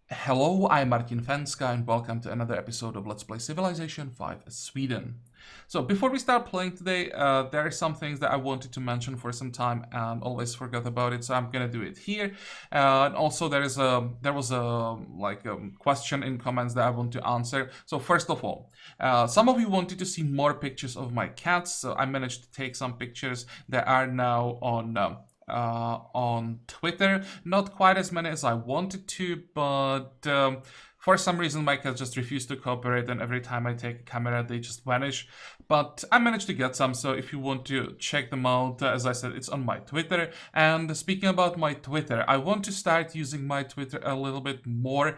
Hello, I'm Martin Fencka and welcome to another episode of Let's Play Civilization 5 Sweden. So before we start playing today, there are some things that I wanted to mention for some time and always forgot about it, so I'm gonna do it here. And also there was a question in comments that I want to answer. So first of all, some of you wanted to see more pictures of my cats, so I managed to take some pictures that are now on Twitter. Not quite as many as I wanted to, but for some reason my cats just refuse to cooperate, and every time I take a camera they just vanish. But I managed to get some, so if you want to check them out, as I said, it's on my Twitter. And speaking about my Twitter, I want to start using my Twitter a little bit more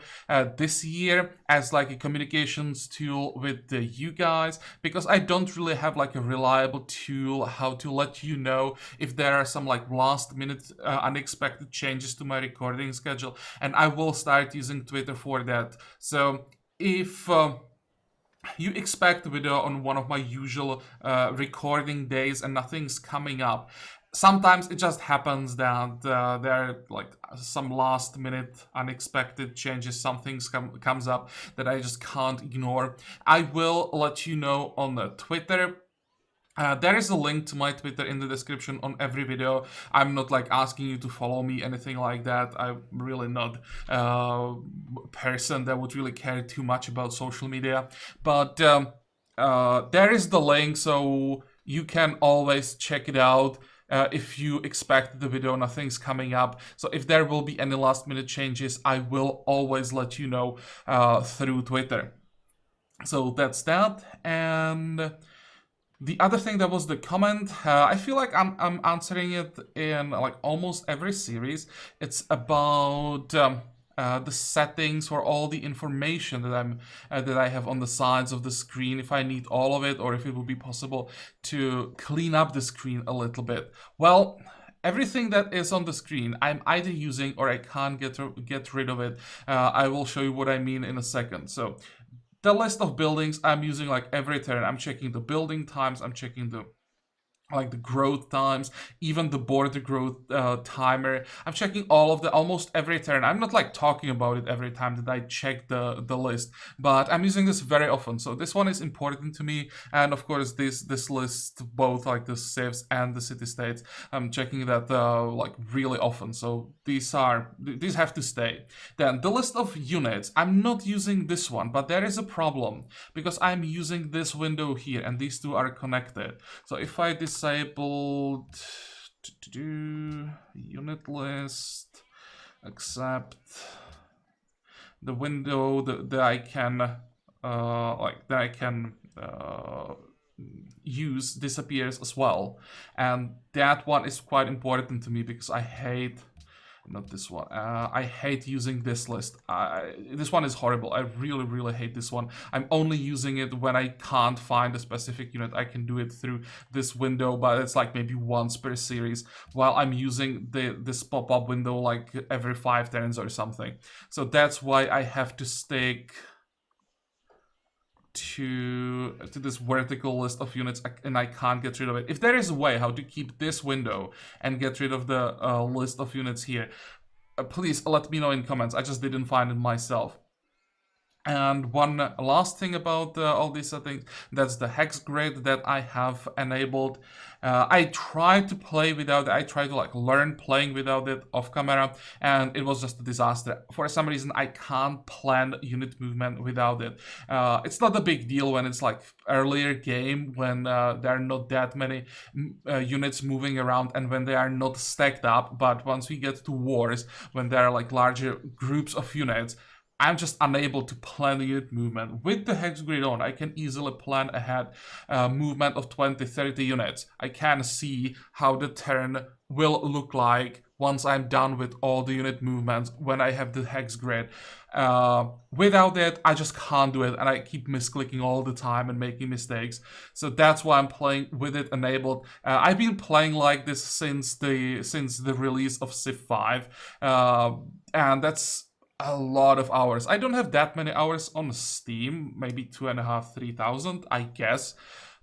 this year as like a communications tool with you guys, because I don't really have like a reliable tool how to let you know if there are some like last minute unexpected changes to my recording schedule, and I will start using Twitter for that. So if you expect a video on one of my usual recording days and nothing's coming up, sometimes it just happens that there are like some last minute unexpected changes, something comes up that I just can't ignore. I will let you know on the Twitter. There is a link to my Twitter in the description on every video. I'm not like asking you to follow me, anything like that. I'm really not a person that would really care too much about social media. But there is the link, so you can always check it out. If you expect the video, nothing's coming up. So if there will be any last minute changes, I will always let you know through Twitter. So that's that. And the other thing that was the comment, I feel like I'm answering it in like almost every series. It's about the settings for all the information that I have on the sides of the screen. If I need all of it, or if it would be possible to clean up the screen a little bit. Well, everything that is on the screen, I'm either using or I can't get rid of it. I will show you what I mean in a second. So the list of buildings I'm using like every turn. I'm checking the building times, I'm checking the growth times, even the border growth timer. I'm checking all of the almost every turn. I'm not like talking about it every time that I check the list, but I'm using this very often. So this one is important to me, and of course this list, both like the civs and the city states, I'm checking that like really often. So these have to stay. Then the list of units, I'm not using this one, but there is a problem because I'm using this window here, and these two are connected. So if I disabled unit list, accept the window that I can use disappears as well, and that one is quite important to me because I hate. Not this one. I hate using this list. This one is horrible. I really hate this one. I'm only using it when I can't find a specific unit. I can do it through this window, but it's like maybe once per series, while I'm using this pop-up window like every 5 turns or something. So that's why I have to stick to this vertical list of units, and I can't get rid of it. If there is a way how to keep this window and get rid of the list of units here, please let me know in comments. I just didn't find it myself. And one last thing about all these settings, that's the hex grid that I have enabled. I tried to play without it. I tried to like learn playing without it off camera, and it was just a disaster. For some reason, I can't plan unit movement without it. It's not a big deal when it's like earlier game, when there are not that many units moving around and when they are not stacked up. But once we get to wars, when there are like larger groups of units, I'm just unable to plan the unit movement. With the hex grid on, I can easily plan ahead movement of 20-30 units. I can see how the turn will look like once I'm done with all the unit movements when I have the hex grid. Without it, I just can't do it, and I keep misclicking all the time and making mistakes. So that's why I'm playing with it enabled. I've been playing like this since the release of Civ 5, and that's a lot of hours. I don't have that many hours on Steam, maybe 2,500, 3,000, I guess,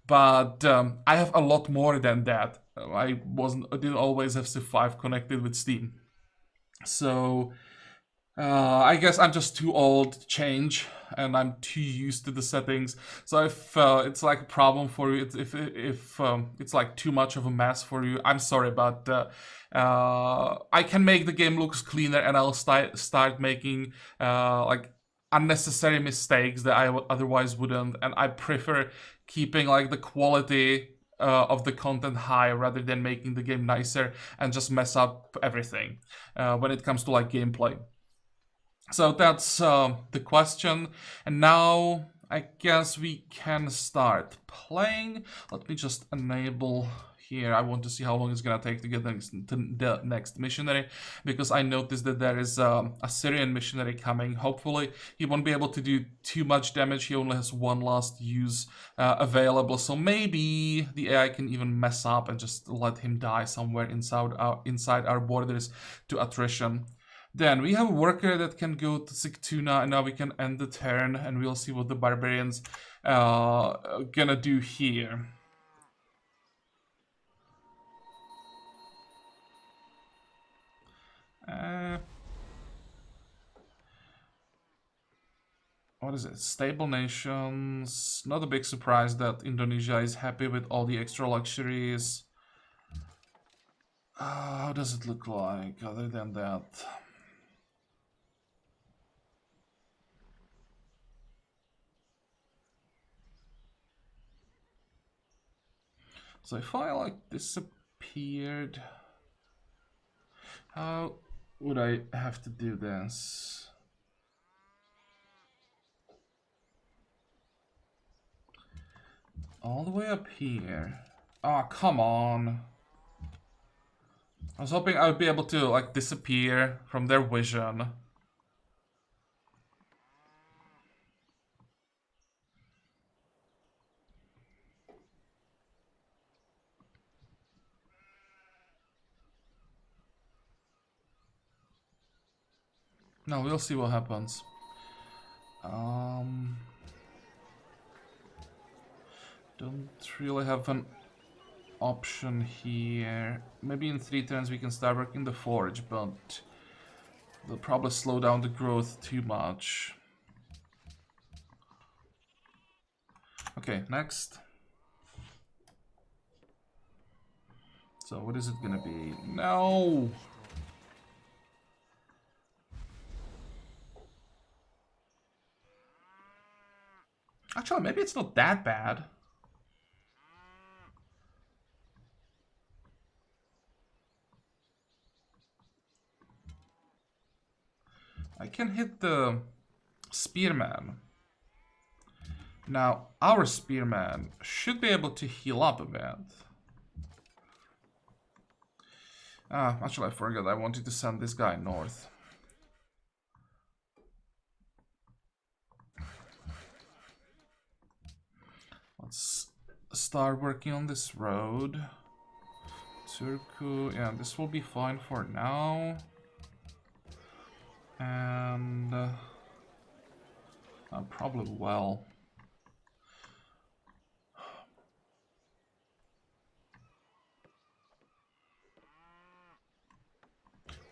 but I have a lot more than that. I didn't always have Civ 5 connected with Steam. So I guess I'm just too old to change, and I'm too used to the settings. So if it's like a problem for you, if it's like too much of a mess for you, I'm sorry, but I can make the game looks cleaner, and I'll start making like unnecessary mistakes that I otherwise wouldn't, and I prefer keeping like the quality. Of the content high rather than making the game nicer and just mess up everything when it comes to like gameplay. So that's the question. And now I guess we can start playing. Let me just enable here. I want to see how long it's gonna take to get to the next missionary, because I noticed that there is a Syrian missionary coming. Hopefully he won't be able to do too much damage. He only has one last use available, so maybe the AI can even mess up and just let him die somewhere inside our borders to attrition. Then we have a worker that can go to Sigtuna, and now we can end the turn, and we'll see what the barbarians gonna do here. What is it? Stable nations. Not a big surprise that Indonesia is happy with all the extra luxuries. How does it look like other than that? So if I like disappeared, how would I have to do this? All the way up here. Oh, come on. I was hoping I would be able to like disappear from their vision. No, we'll see what happens. Don't really have an option here. Maybe in 3 turns we can start working the forge, but they'll probably slow down the growth too much. Okay, next. So what is it gonna be? No! Actually, maybe it's not that bad. I can hit the spearman. Now, our spearman should be able to heal up a bit. Actually, I forgot. I wanted to send this guy north. Let's start working on this road. Turku, yeah, this will be fine for now. And probably well.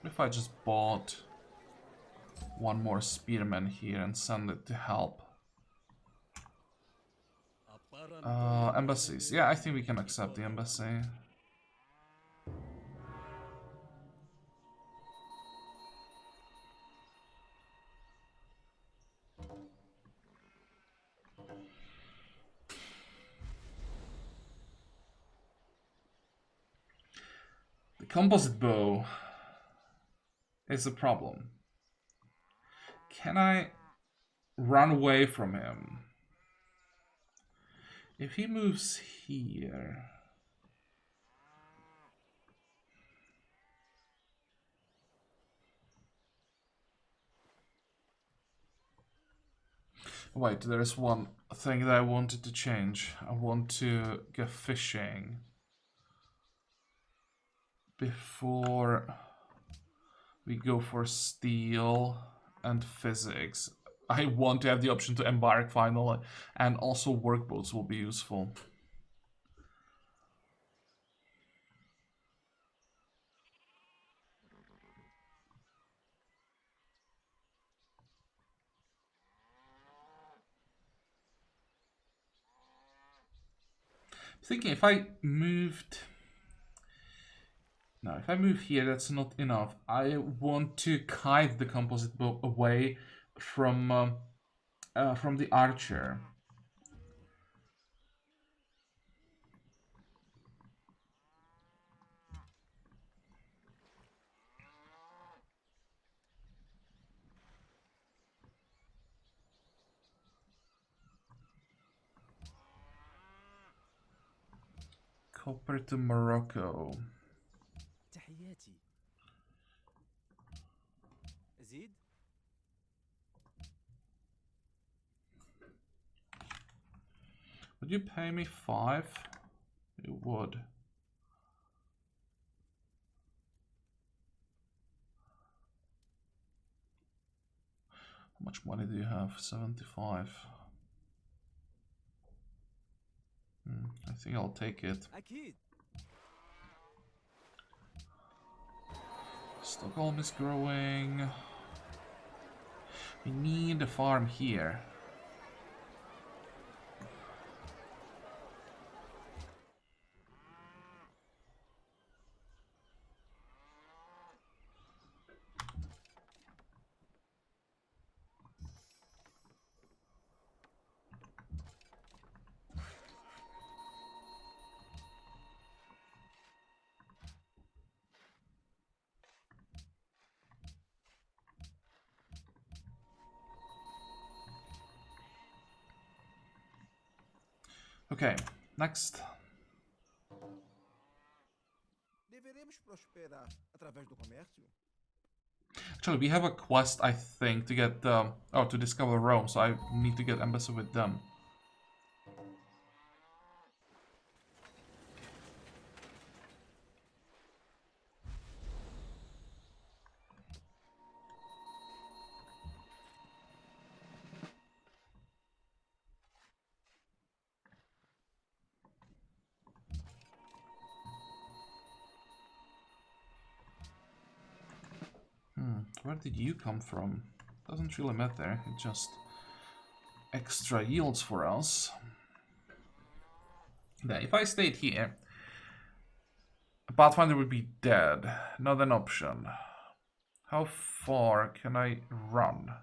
What if I just bought one more spearman here and send it to help? Embassies. Yeah, I think we can accept the embassy. The composite bow is a problem. Can I run away from him? If he moves here... Wait, there's one thing that I wanted to change. I want to go fishing before we go for steel and physics. I want to have the option to embark finally, and also workboats will be useful. Thinking if I moved... No, if I move here, that's not enough. I want to kite the composite bow away from the archer. Copper to Morocco. تحياتي. زيد. Would you pay me 5? You would. How much money do you have? 75. I think I'll take it. أكيد. Stockholm is growing. We need a farm here. Okay, next. Deveremos prosperar através do comércio? Actually, we have a quest, I think, to get to discover Rome, so I need to get embassy with them. Where did you come from? Doesn't really matter, it just extra yields for us. Now, if I stayed here, Pathfinder would be dead. Not an option. How far can I run?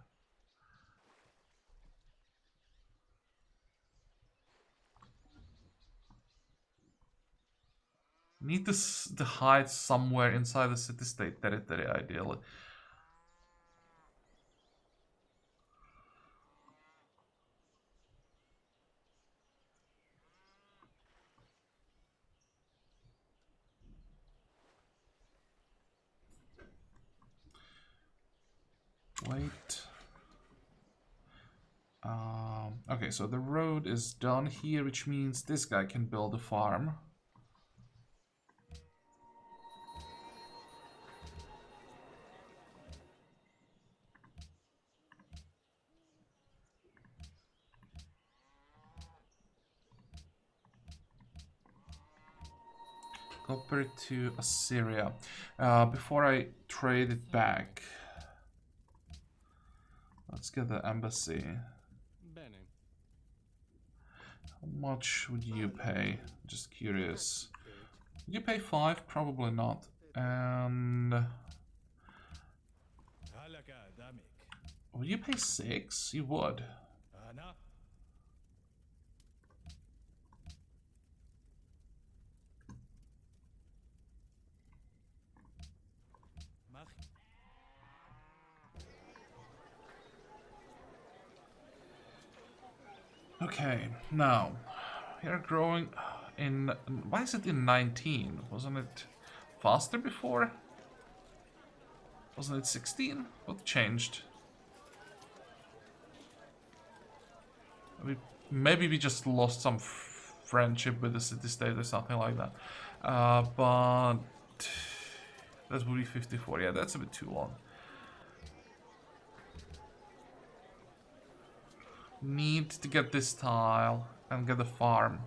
Need to hide somewhere inside the city-state territory, ideally. Wait. Okay, so the road is done here, which means this guy can build a farm. Copper to Assyria. Before I trade it back, let's get the embassy. Bene. How much would you pay? Just curious. Would you pay 5? Probably not. And would you pay 6? You would. Okay, now we are growing in. Why is it in 19? Wasn't it faster before? Wasn't it 16? What changed? Maybe we just lost some friendship with the city-state or something like that. But that would be 54. Yeah, that's a bit too long. Need to get this tile and get the farm.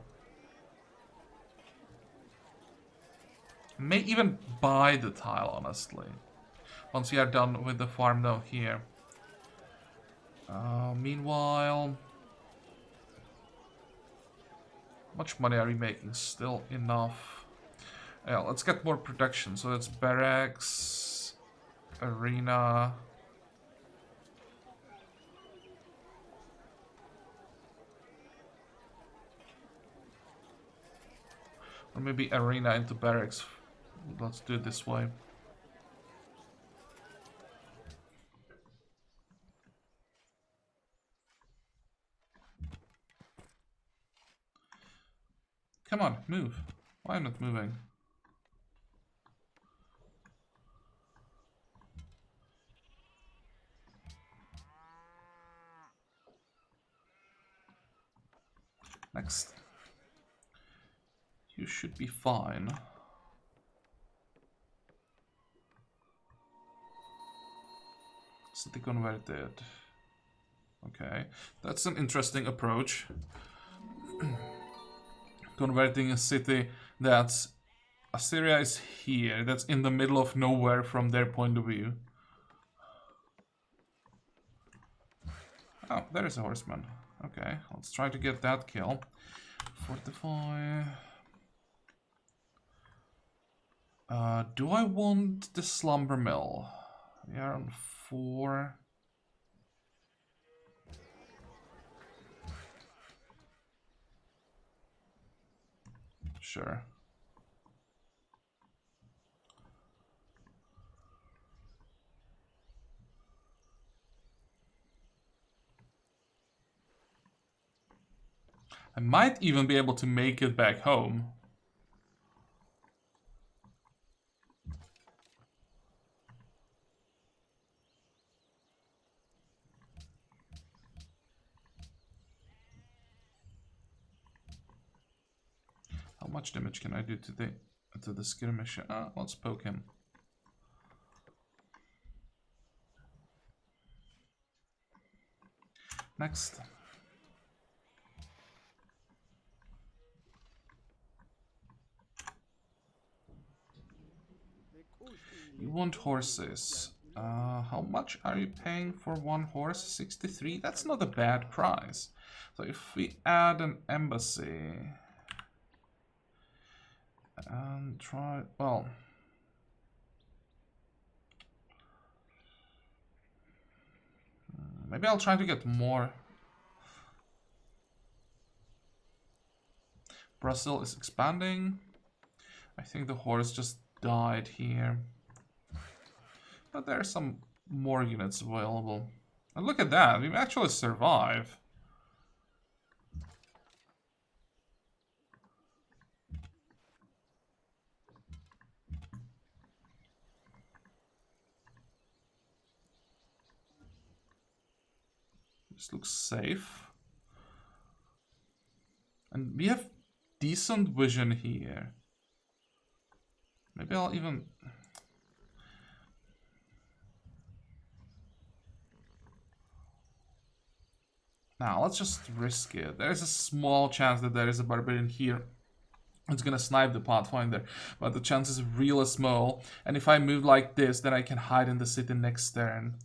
May even buy the tile, honestly. Once we are done with the farm down here. Meanwhile... How much money are we making? Still enough. Yeah, let's get more production. So that's barracks, arena. Or maybe arena into barracks. Let's do it this way. Come on, move. Why am I not moving? Next. You should be fine. City converted. Okay, that's an interesting approach. Converting a city that's... Assyria is here, that's in the middle of nowhere from their point of view. Oh, there is a horseman. Okay, let's try to get that kill. Fortify. Do I want the slumber mill? We are on 4. Sure. I might even be able to make it back home. How much damage can I do to the skirmisher? Let's poke him. Next. You want horses. How much are you paying for one horse? 63? That's not a bad price. So if we add an embassy and try, well, maybe I'll try to get more. Brazil is expanding. I think the horse just died here. But there are some more units available. And look at that, we actually survive. This looks safe. And we have decent vision here. Maybe I'll even... Now, let's just risk it. There is a small chance that there is a barbarian here. It's gonna snipe the Pathfinder, but the chance is really small. And if I move like this, then I can hide in the city next turn.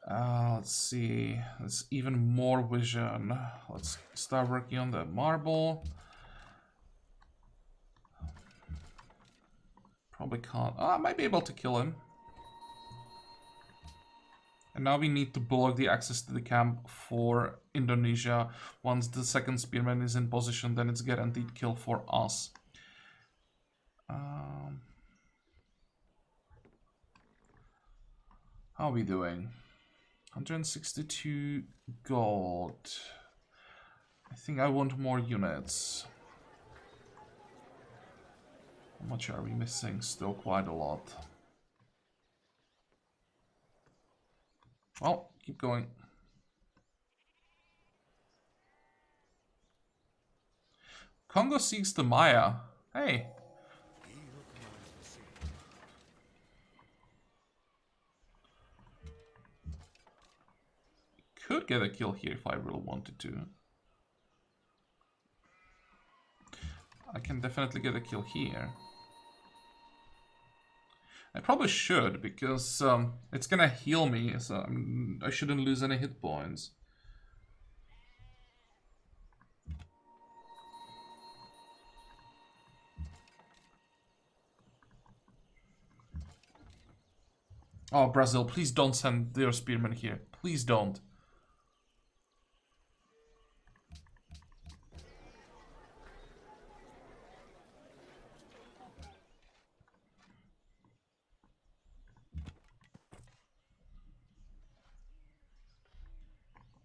Let's see. There's even more vision. Let's start working on the marble. Probably can't. I might be able to kill him. And now we need to block the access to the camp for Indonesia. Once the second spearman is in position, then it's guaranteed kill for us. How are we doing? 162 gold. I think I want more units. How much are we missing? Still quite a lot. Well, keep going. Congo seeks the Maya. Hey. Could get a kill here if I really wanted to. I can definitely get a kill here. I probably should, because it's gonna heal me, so I shouldn't lose any hit points. Oh, Brazil, please don't send your spearmen here. Please don't.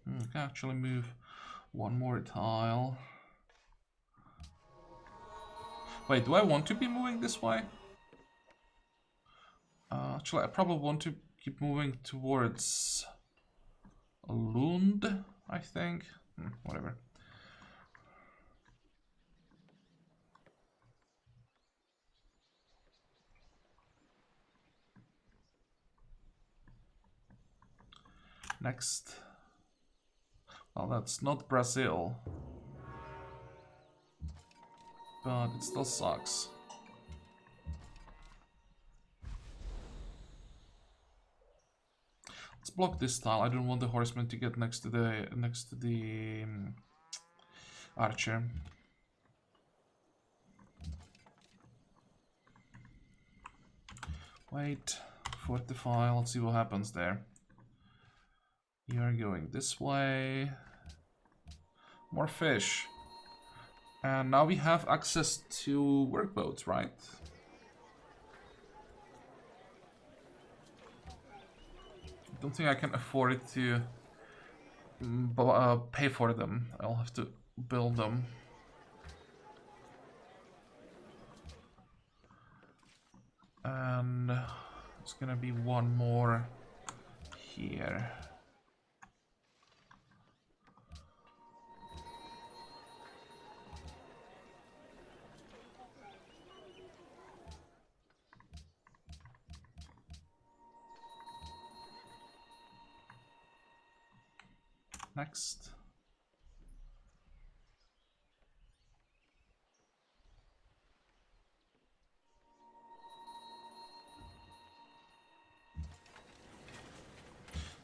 I can actually move one more tile. Wait, do I want to be moving this way? Actually, I probably want to keep moving towards Lund, I think. Whatever. Next. Well, that's not Brazil. But it still sucks. Let's block this tile. I don't want the horseman to get next to the archer. Wait, fortify. Let's see what happens there. You're going this way. More fish. And now we have access to workboats, right? I don't think I can afford it to pay for them. I'll have to build them. And it's gonna be one more here. Next.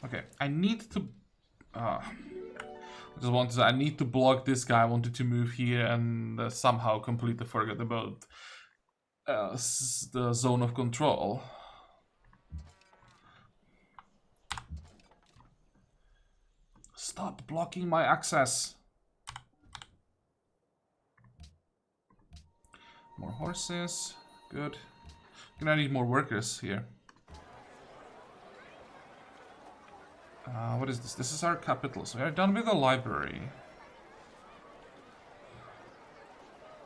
Okay, I need to... I just wanted to... I need to block this guy. I wanted to move here and somehow completely forget about the zone of control. Stop blocking my access. More horses. Good. Gonna need more workers here. What is this? This is our capital. So we are done with the library.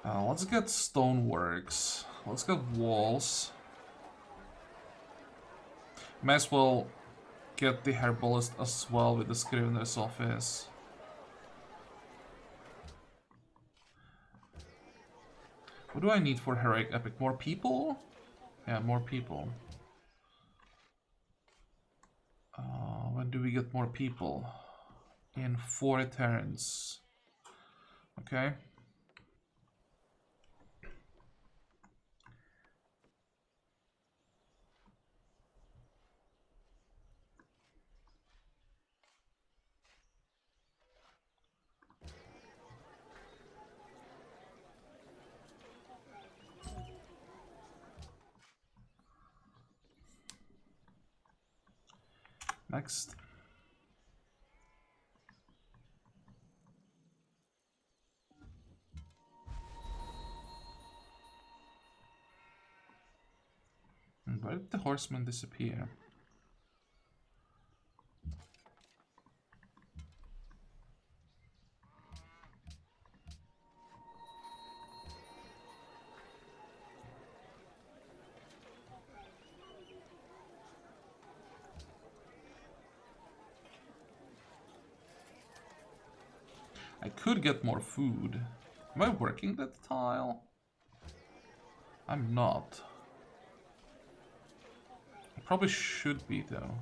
Let's get stoneworks. Let's get walls. May as well get the herbalist as well with the scrivener's office. What do I need for heroic epic? More people? Yeah, more people. When do we get more people? In 4 turns. Okay. Next. Where did the horseman disappear? I could get more food. Am I working that tile? I'm not. I probably should be though.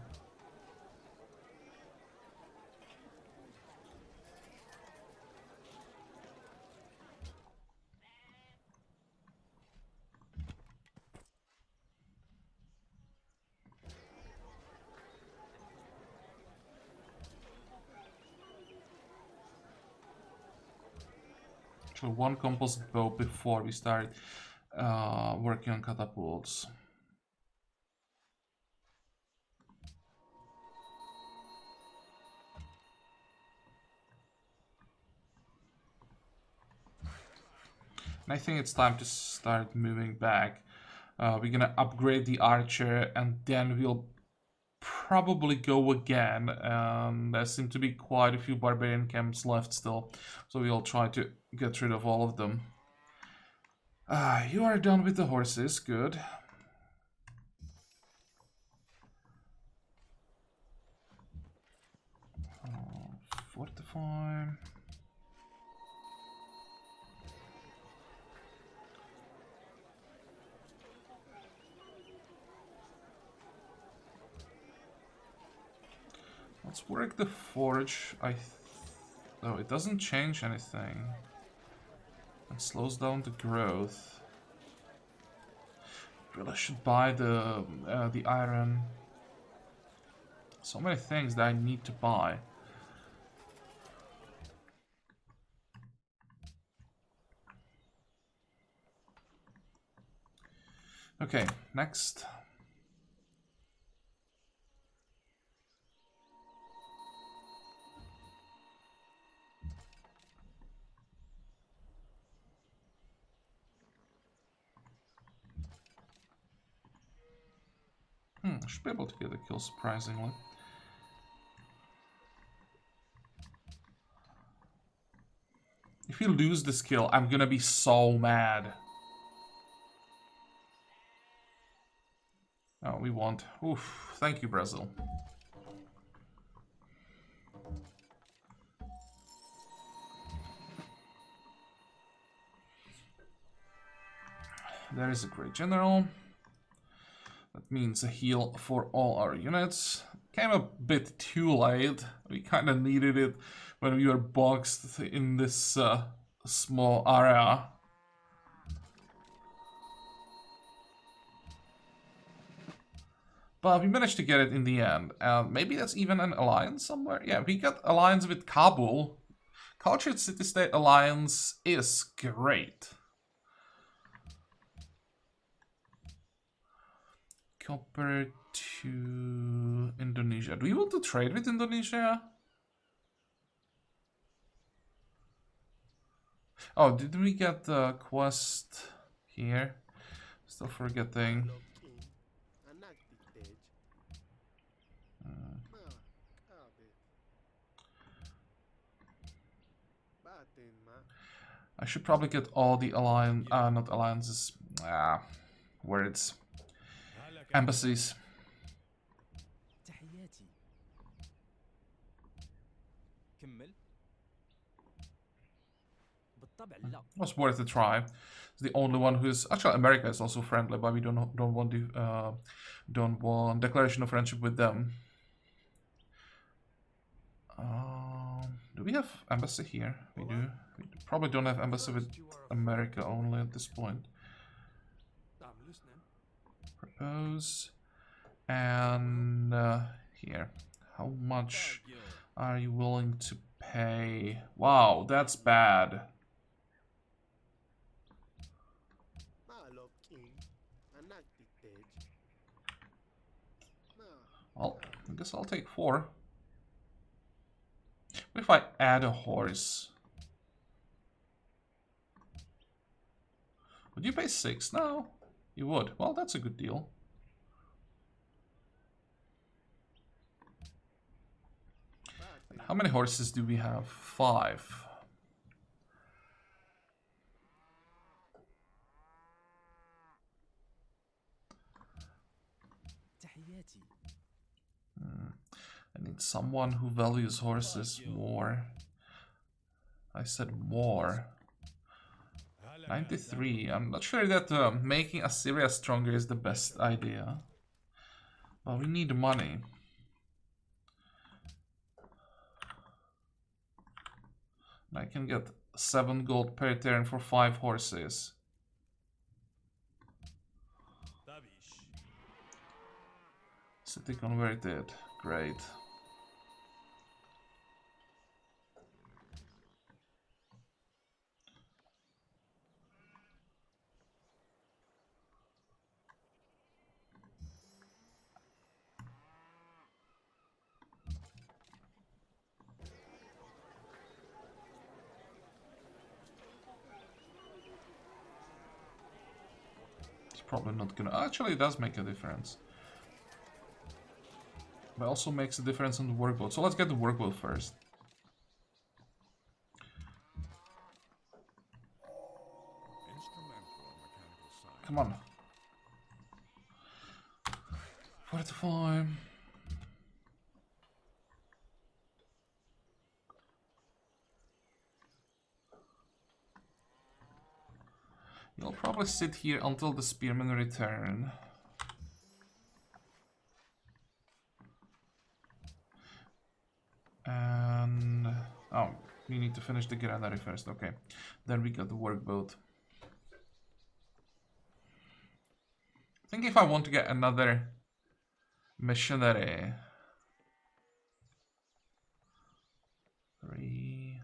Actually, one composite bow before we start working on catapults. And I think it's time to start moving back. We're gonna upgrade the archer, and then we'll probably go again. There seem to be quite a few barbarian camps left still, so we'll try to get rid of all of them. You are done with the horses, good. Fortify. Let's work the forge. Oh, it doesn't change anything. It slows down the growth. Really should buy the iron. So many things that I need to buy. Okay, next. I should be able to get a kill surprisingly. If you lose this kill, I'm gonna be so mad. Oh, we won't. Oof, thank you, Brazil. There is a great general. That means a heal for all our units. Came a bit too late. We kind of needed it when we were boxed in this small area. But we managed to get it in the end. Maybe that's even an alliance somewhere. Yeah, we got alliance with Kabul. Cultured City-State Alliance is great. Copper to Indonesia. Do you want to trade with Indonesia? Oh, did we get the quest here? Still forgetting. I should probably get all the not alliances, words, embassies. Was worth a try. It's the only one who's actually America is also friendly, but we don't want declaration of friendship with them. Do we have embassy here? We do. We probably don't have embassy with America only at this point. Propose. And here. How much are you willing to pay? Wow, that's bad. Well, I guess I'll take 4. What if I add a horse? Would you pay 6 now? You would. Well, that's a good deal. And how many horses do we have? 5. I need someone who values horses more. I said more. 93. I'm not sure that making Assyria stronger is the best idea. But we need money. And I can get 7 gold per turn for 5 horses. City converted. Great. probably not gonna... Actually, it does make a difference. But also makes a difference on the workboat. So let's get the workboat first. Come on. Fortify. You'll probably sit here until the spearmen return. And... oh, we need to finish the granary first, okay. Then we got the workboat. I think if I want to get another missionary... 3...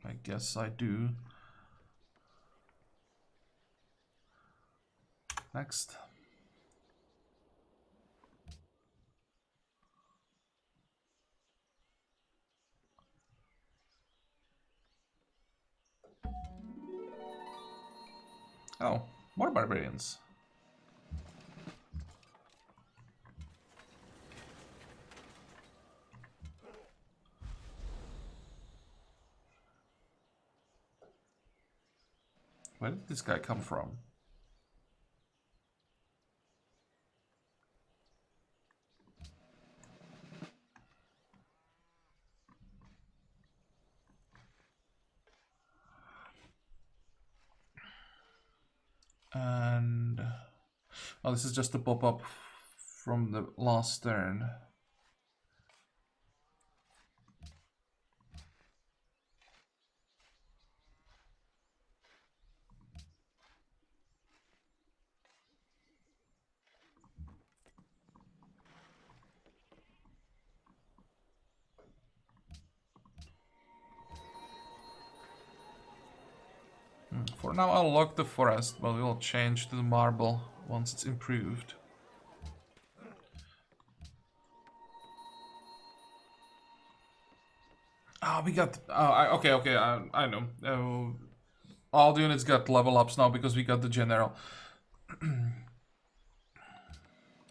I guess I do. Next. Oh, more barbarians. Where did this guy come from? And... oh, this is just a pop-up from the last turn. For now I'll lock the forest, but we'll change to the marble once it's improved. Ah, we got... okay, I know. All the units got level ups now because we got the general.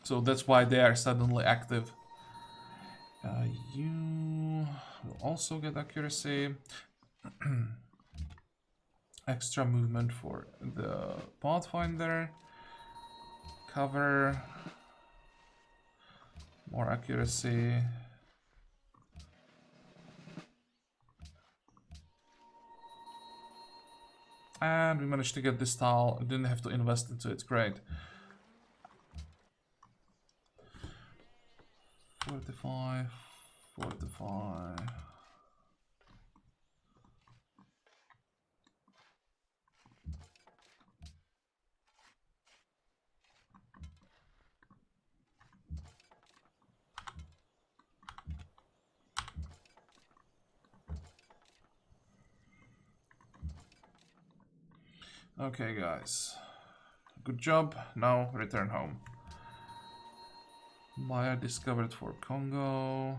So that's why they are suddenly active. You will also get accuracy. Extra movement for the Pathfinder. Cover. More accuracy. And we managed to get this tile. We didn't have to invest into it. Great. Fortify. Okay, guys. Good job. Now return home. Maya discovered for Congo.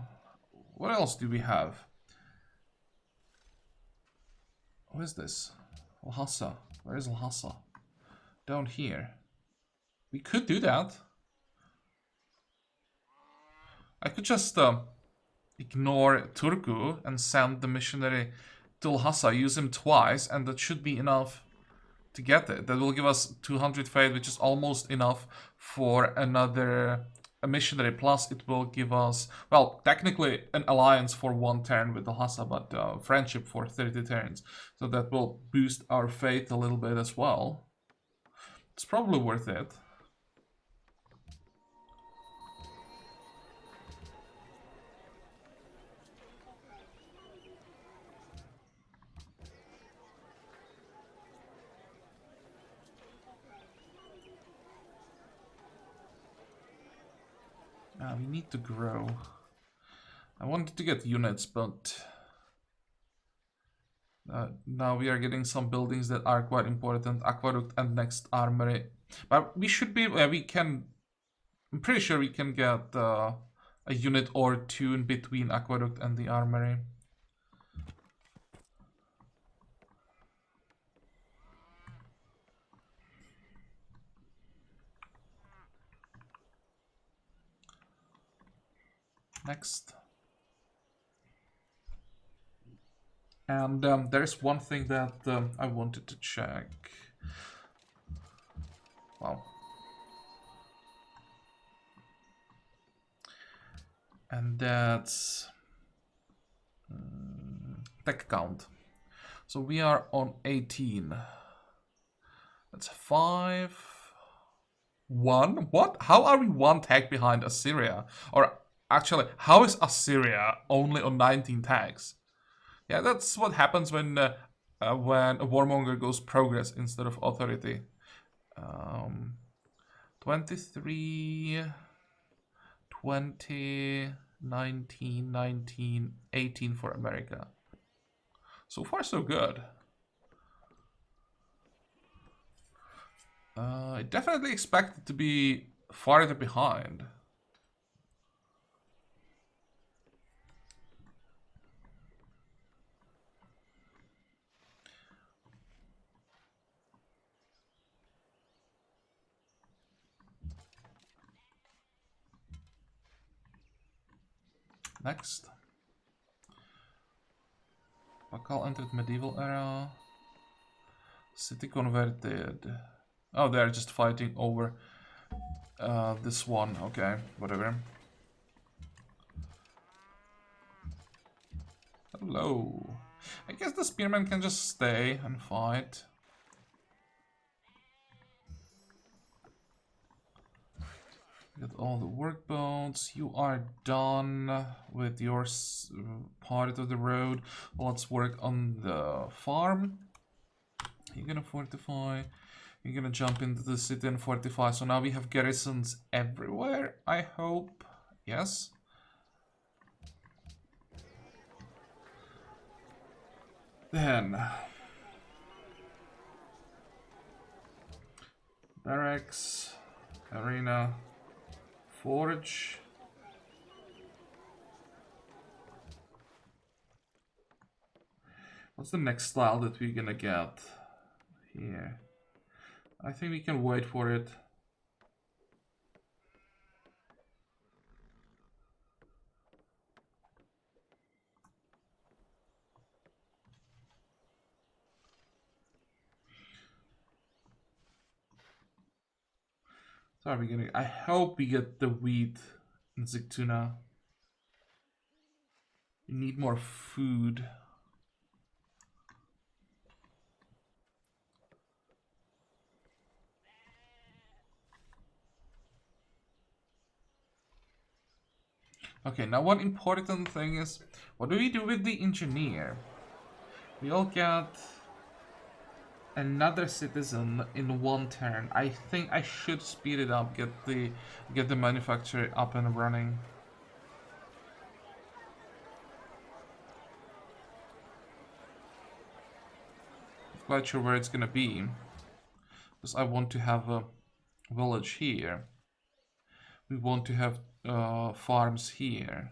What else do we have? What is this? Lhasa. Where is Lhasa? Down here. We could do that. I could just ignore Turku and send the missionary to Lhasa, use him twice, and that should be enough to get it. That will give us 200 faith, which is almost enough for another missionary. Plus, it will give us, well, technically an alliance for 1 turn with Lhasa, but friendship for 30 turns. So that will boost our faith a little bit as well. It's probably worth it. We need to grow. I wanted to get units, but now we are getting some buildings that are quite important. Aqueduct and next armory. But we should be, we can, I'm pretty sure we can get a unit or two in between Aqueduct and the Armory. Next. And there's one thing that I wanted to check. Wow. And that's tech count. So we are on 18. That's 5. 1? What? How are we 1 tech behind Assyria? Or actually, how is Assyria only on 19 tags? Yeah, that's what happens when a warmonger goes progress instead of authority. 23, 20, 19, 19, 18 for America. So far, so good. I definitely expected to be farther behind. Next. Pakal entered medieval era. City converted. Oh, they're just fighting over this one. Okay, whatever. Hello. I guess the spearman can just stay and fight. Get all the workboats. You are done with your part of the road. Let's work on the farm. You're gonna fortify. You're gonna jump into the city and fortify. So now we have garrisons everywhere, I hope. Yes. Then barracks, arena, forge. What's the next style that we're gonna get here? I think we can wait for it. So are we gonna? I hope we get the wheat in Zictuna. We need more food. Okay, now one important thing is, what do we do with the engineer? We all get another citizen in one turn. I think I should speed it up, get the manufacturer up and running. Not quite sure where it's gonna be, because I want to have a village here. We want to have farms here.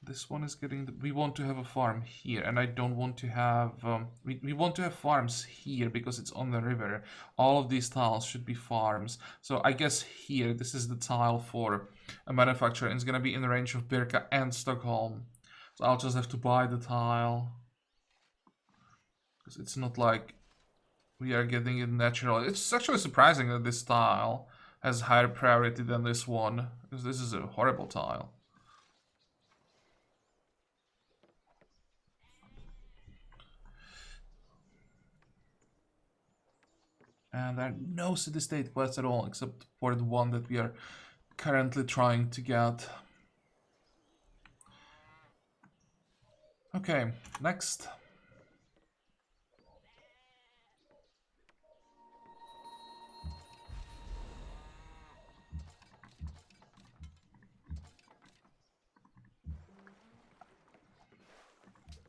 This one is getting we want to have a farm here, and I don't want to have we want to have farms here because it's on the river. All of these tiles should be farms. So I guess here this is the tile for a manufacturer, and it's gonna be in the range of Birka and Stockholm. So I'll just have to buy the tile, because it's not like we are getting it natural. It's actually surprising that this tile has higher priority than this one, because this is a horrible tile. And there are no city-state quests at all, except for the one that we are currently trying to get. Okay, next.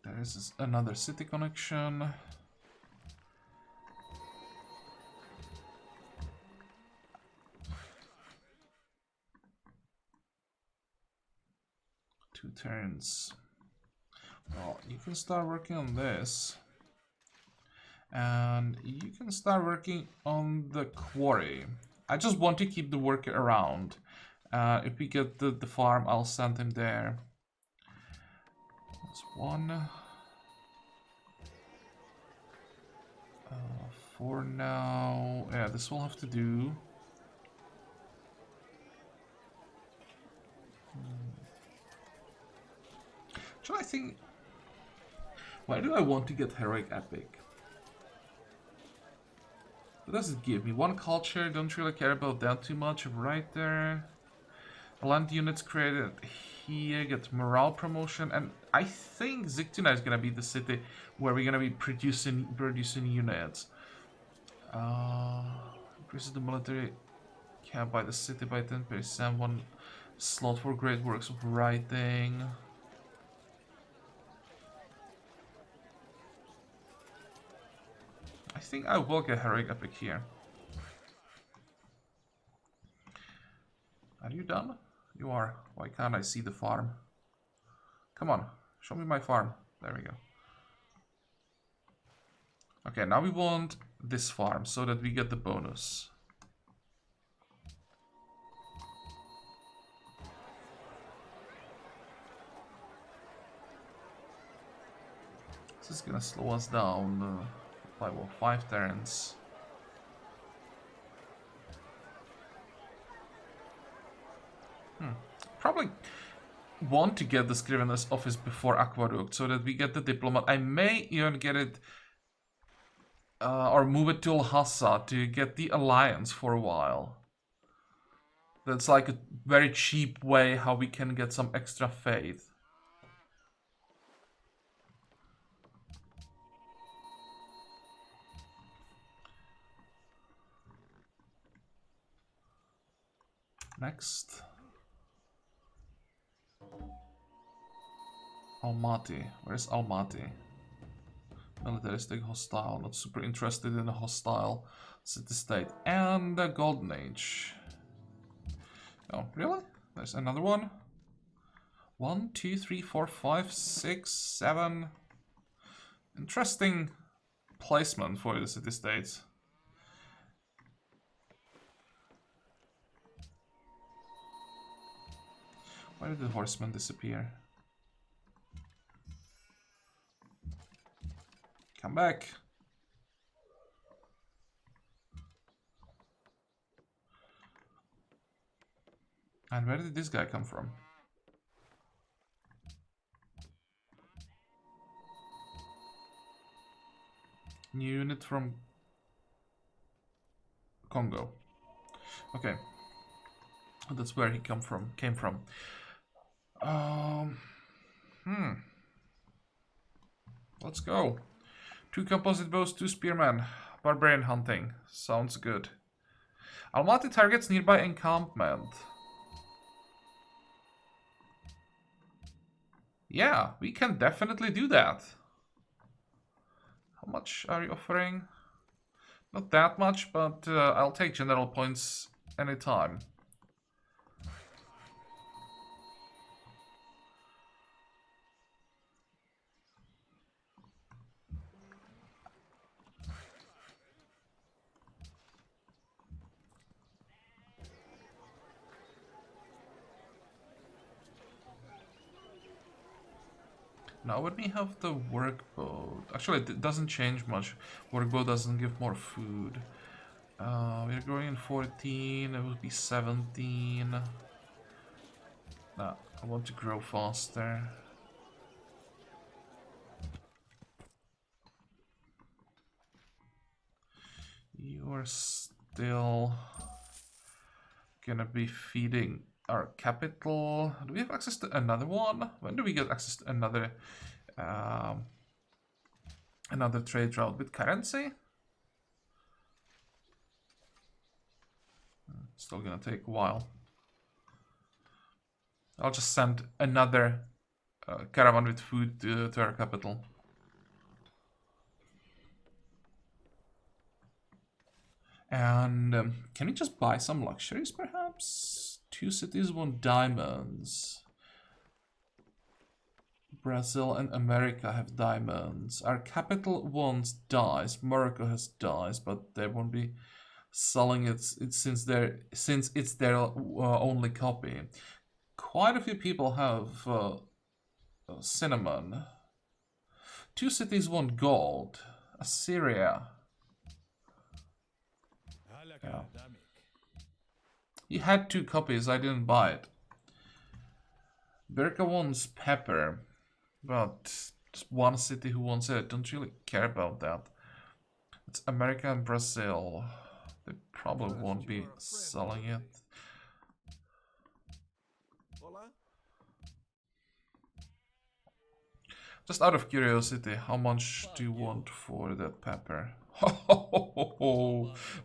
There is another city connection. 2 turns. Well, you can start working on this. And you can start working on the quarry. I just want to keep the worker around. If we get the farm, I'll send him there. That's 1. For now, yeah, this will have to do. Should I think? Why do I want to get Heroic Epic? What does it give me? 1 culture, don't really care about that too much. Right there. Land units created here, get morale promotion, and I think Zictuna is gonna be the city where we're gonna be producing units. Increases the military cap by the city by 10%. 1 slot for great works of writing. I think I will get Heroic Epic here. Are you done? You are. Why can't I see the farm? Come on, show me my farm. There we go. Okay, now we want this farm so that we get the bonus. This is gonna slow us down by what, 5 turns. Probably want to get the Scrivener's office before Aqueduct so that we get the diplomat. I may even get it or move it to Lhasa to get the alliance for a while. That's like a very cheap way how we can get some extra faith. Next. Almaty. Where's Almaty? Militaristic, hostile. Not super interested in a hostile city-state. And the Golden Age. Oh, really? There's another one? 1, 2, 3, 4, 5, 6, 7. Interesting placement for the city-states. Why did the horseman disappear? Come back. And where did this guy come from? New unit from Congo. Okay. That's where he came from. Let's go. 2 composite bows, 2 spearmen. Barbarian hunting. Sounds good. Almaty targets nearby encampment. Yeah, we can definitely do that. How much are you offering? Not that much, but I'll take general points anytime. Now when we have the workboat, actually it doesn't change much. Workboat doesn't give more food. We're growing in 14, it would be 17. No, I want to grow faster. You are still gonna be feeding our capital. Do we have access to another one? When do we get access to another another trade route with currency? Still gonna take a while. I'll just send another caravan with food to our capital. And can we just buy some luxuries, perhaps? 2 cities, 1 diamonds. Brazil and America have diamonds. Our capital wants dice. Morocco has dice, but they won't be selling it since it's their only copy. Quite a few people have cinnamon. 2 cities want gold. Assyria. Yeah. He had 2 copies, I didn't buy it. Berka wants pepper, but just 1 city who wants it. Don't really care about that. It's America and Brazil. They probably won't be selling it. Olá? Just out of curiosity, how much do you want for that pepper?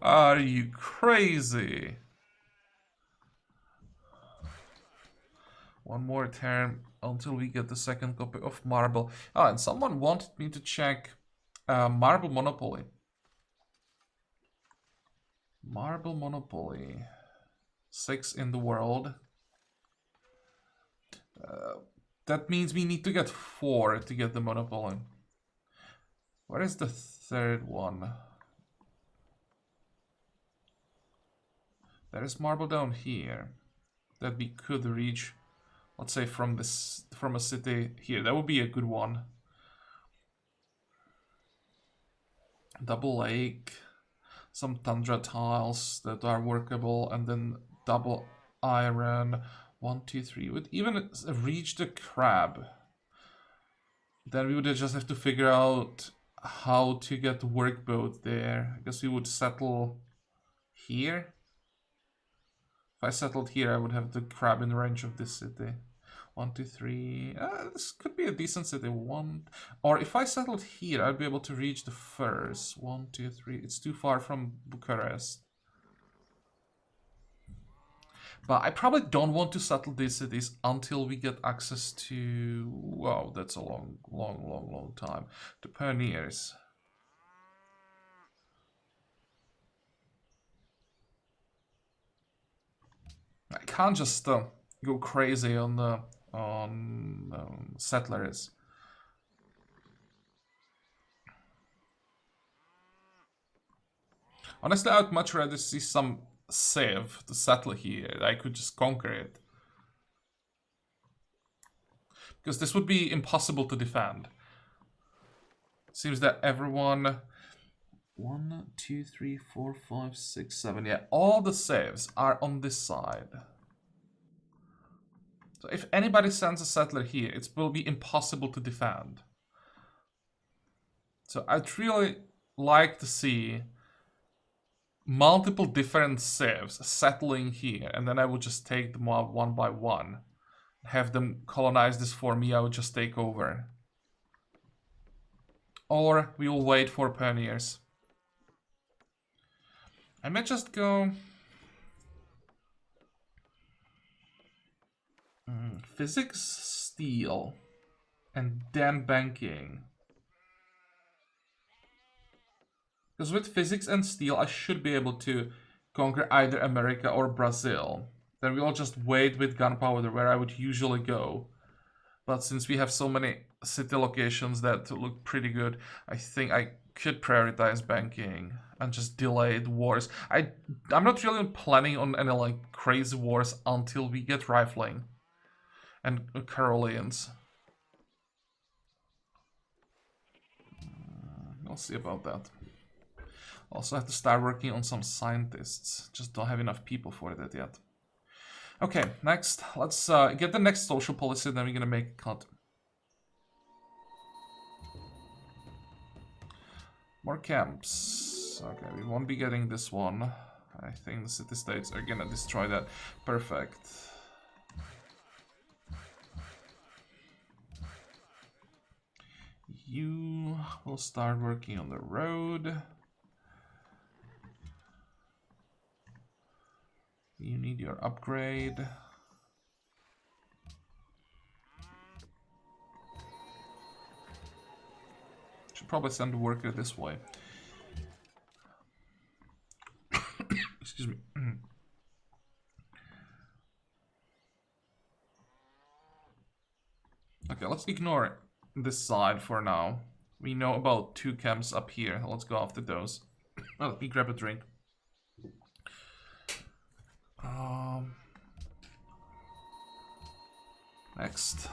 Are you crazy? 1 more turn until we get the 2nd copy of Marble. Ah, and someone wanted me to check Marble Monopoly. Marble Monopoly. 6 in the world. That means we need to get 4 to get the Monopoly. Where is the 3rd one? There is marble down here that we could reach. Let's say from a city here. That would be a good one. Double lake, some tundra tiles that are workable, and then double iron. 1, 2, 3. Would even reach the crab. Then we would just have to figure out how to get the workboat there. I guess we would settle here. If I settled here, I would have the crab in range of this city. 1, 2, 3. This could be a decent city. 1. Or if I settled here, I'd be able to reach the first. 1, 2, 3. It's too far from Bucharest. But I probably don't want to settle these cities until we get access to... Wow, that's a long time. The pioneers. I can't just go crazy on the settlers. Honestly, I'd much rather see some save to settle here. I could just conquer it. Because this would be impossible to defend. Seems that everyone... 1, 2, 3, 4, 5, 6, 7. Yeah, all the saves are on this side. So if anybody sends a settler here, it will be impossible to defend. So I'd really like to see multiple different saves settling here, and then I would just take them out 1 by 1. Have them colonize this for me, I would just take over. Or we will wait for pioneers. I might just go... physics, steel, and then banking. Because with physics and steel, I should be able to conquer either America or Brazil. Then we'll just wait with gunpowder where I would usually go. But since we have so many city locations that look pretty good, I think I could prioritize banking and just delay the wars. I'm not really planning on any like crazy wars until we get rifling and Caroleans. We'll see about that. Also have to start working on some scientists. Just don't have enough people for that yet. Okay, next. Let's get the next social policy, then we're gonna make a cut. More camps. Okay, we won't be getting this one. I think the city-states are gonna destroy that. Perfect. You will start working on the road. You need your upgrade. Should probably send a worker this way. Excuse me. Okay, let's ignore this side for now. We know about 2 camps up here. Let's go after those. Let me grab a drink. Next.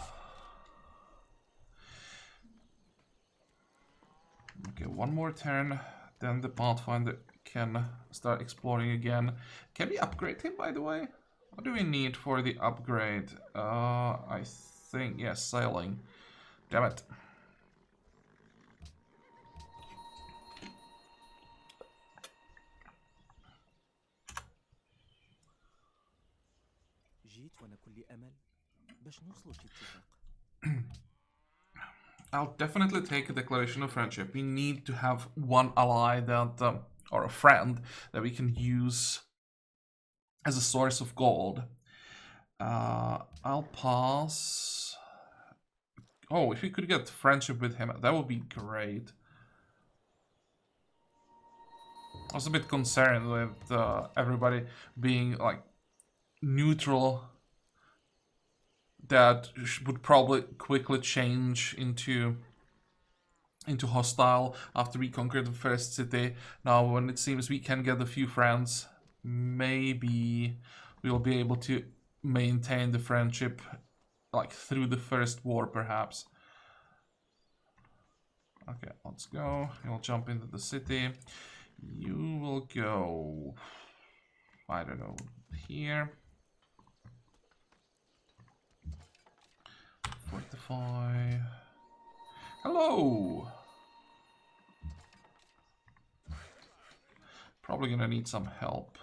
Okay, one more turn. Then the Pathfinder can start exploring again. Can we upgrade him, by the way? What do we need for the upgrade? I think, yes, sailing. Damn it. جيت وانا كل امل باش نوصلوا شي اتفاق. I'll definitely take a declaration of friendship. We need to have one ally that, or a friend that we can use as a source of gold. I'll pass. Oh, if we could get friendship with him, that would be great. I was a bit concerned with everybody being like neutral. That would probably quickly change into hostile after we conquer the first city. Now, when it seems we can get a few friends, maybe we'll be able to maintain the friendship like through the first war, perhaps. Okay, let's go. You'll jump into the city. You will go, I don't know, here. Fortify. Hello! Probably gonna need some help.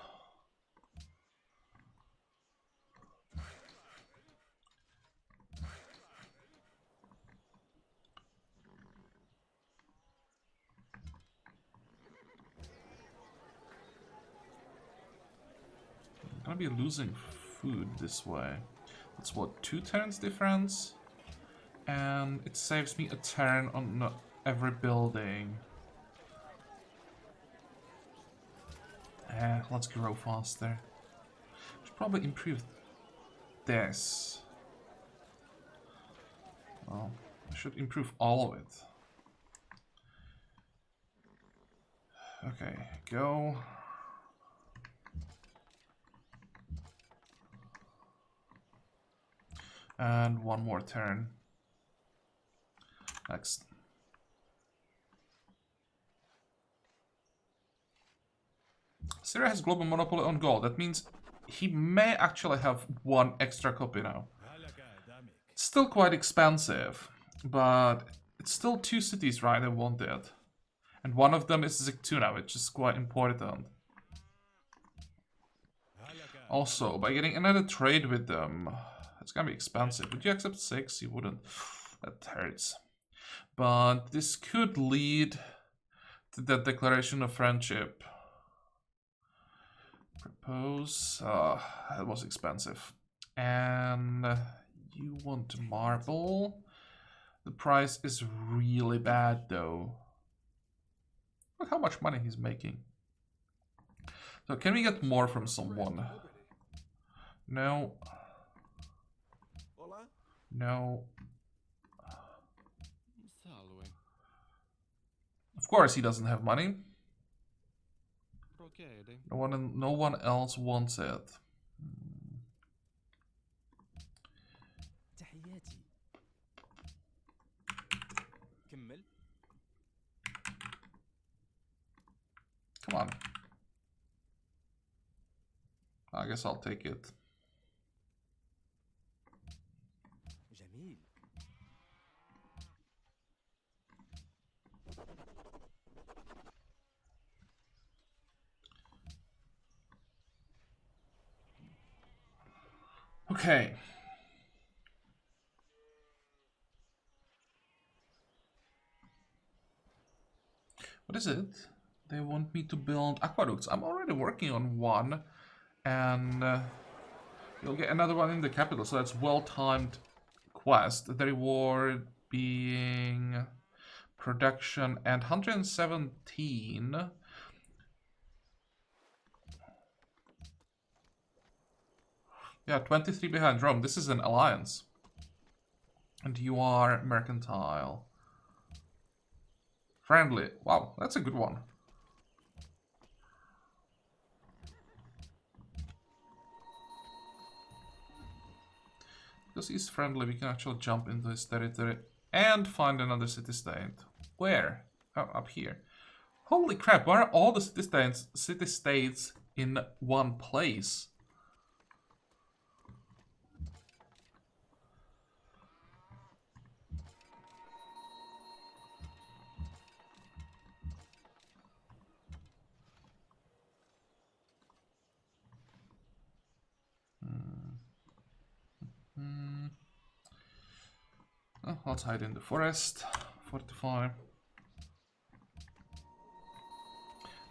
I'm gonna be losing food this way. That's what, 2 turns difference? And it saves me a turn on every building. Let's grow faster. Should probably improve this. Well, I should improve all of it. Okay, go. And one more turn. Next. Syria has global monopoly on gold. That means he may actually have 1 extra copy now. It's still quite expensive, but it's still 2 cities, right? I want it. And one of them is Zictuna, which is quite important. Also, by getting another trade with them, it's gonna be expensive. Would you accept 6? You wouldn't. That hurts. But this could lead to the declaration of friendship. Propose. That was expensive. And you want marble. The price is really bad though. Look how much money he's making. So can we get more from someone? No. Olá. No. Salve. Of course he doesn't have money. Procede. No one else wants it. تحياتي. كمل. Come on. I guess I'll take it. جميل. Okay. What is it? They want me to build aqueducts. I'm already working on one. And you'll get another one in the capital. So that's well-timed quest. The reward being production and 117. Yeah, 23 behind Rome. This is an alliance. And you are mercantile. Friendly. Wow, that's a good one. Because he's friendly, we can actually jump into his territory and find another city-state. Where? Oh, up here. Holy crap, why are all the city-states in one place? Oh, let's hide in the forest. Fortify.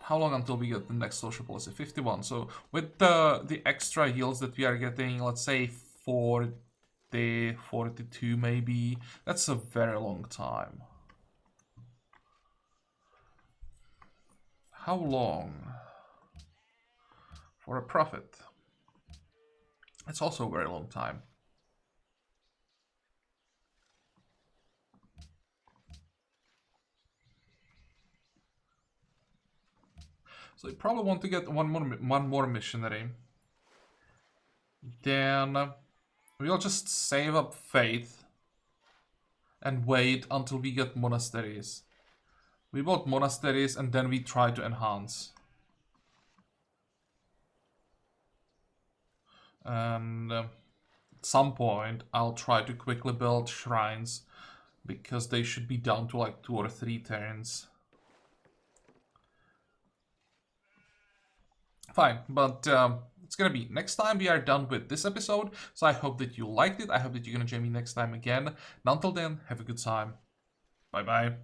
How long until we get the next social policy? 51. So with the extra yields that we are getting, let's say 40, 42 maybe, that's a very long time. How long? For a profit. It's also a very long time. So you probably want to get one more missionary. Then we'll just save up faith and wait until we get monasteries. We bought monasteries and then we try to enhance. And at some point I'll try to quickly build shrines because they should be down to like 2 or 3 turns. Fine, but it's gonna be next time we are done with this episode. So I hope that you liked it. I hope that you're gonna join me next time again. And until then, have a good time. Bye bye.